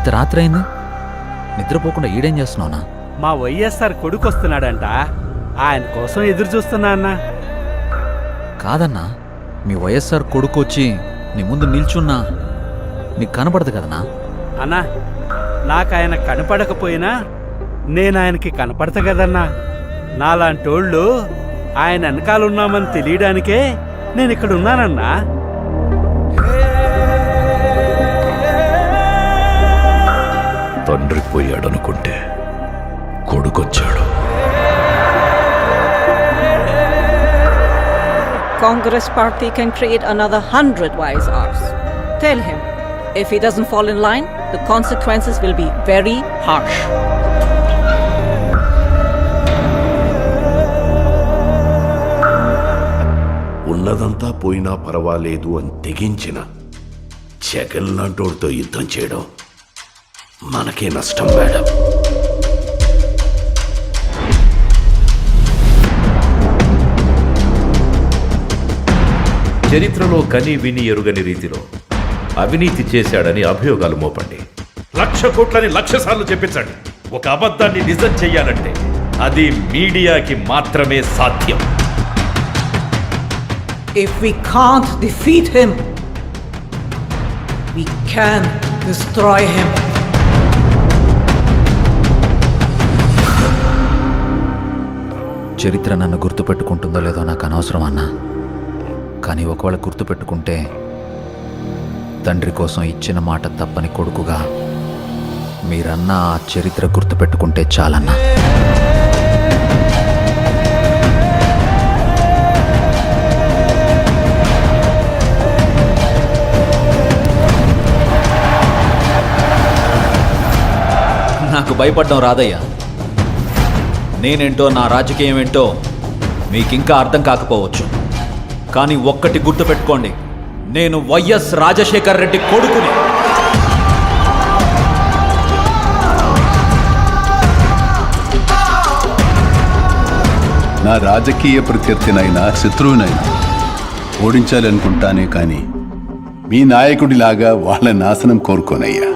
ఇంత రాత్రి అయింది, నిద్రపోకుండా ఈడేం చేస్తున్నావునా? మా వైఎస్ఆర్ కొడుకు వస్తున్నాడంట, ఆయన కోసం ఎదురు చూస్తున్నా అన్నా. కాదన్నా, మీ వైఎస్ఆర్ కొడుకు వచ్చి నీ ముందు నిల్చున్నా నీకు కనపడదు కదనా? అన్నా, నాకు ఆయన కనపడకపోయినా నేను ఆయనకి కనపడతా కదన్నా. నాలాంటోళ్ళు ఆయన వెనకాలన్నామని తెలియడానికే నేను ఇక్కడ ఉన్నానన్నా. తండ్రి పోయాడనుకుంటే కొడుకొచ్చాడు. Congress party can create another 100 YSRs. Tell him, if he doesn't fall in line, the consequences will be very harsh. ఉన్నదంతా పోయినా పర్వాలేదు అని తెగించిన జగన్ లాంటోడితో యుద్ధం చేయడం మనకే నష్టం మేడం. చరిత్రలో కని విని ఎరుగని రీతిలో అవినీతి చేశాడని అభియోగాలు మోపండి. 1,00,000 కోట్లని 1,00,000 సార్లు చెప్పించండి. ఒక అబద్ధాన్ని నిజం చెయ్యాలంటే అది మీడియాకి మాత్రమే సాధ్యం. If we can't defeat him, we can destroy him. చరిత్ర నన్ను గుర్తుపెట్టుకుంటుందో లేదో నాకు అనవసరం అన్నా, కానీ ఒకవేళ గుర్తుపెట్టుకుంటే తండ్రి కోసం ఇచ్చిన మాట తప్పని కొడుకుగా మీరన్నా ఆ చరిత్ర గుర్తుపెట్టుకుంటే చాలన్నా. నాకు భయపడడం రాదయ్యా. నేనేంటో, నా రాజకీయం ఏంటో మీకింకా అర్థం కాకపోవచ్చు, కానీ ఒక్కటి గుర్తుపెట్టుకోండి, నేను వైఎస్ రాజశేఖర్ రెడ్డి కొడుకుని. నా రాజకీయ ప్రత్యర్థినైనా శత్రువునైనా ఓడించాలనుకుంటానే కానీ మీ నాయకుడిలాగా వాళ్ళ నాశనం కోరుకోనయ్యా.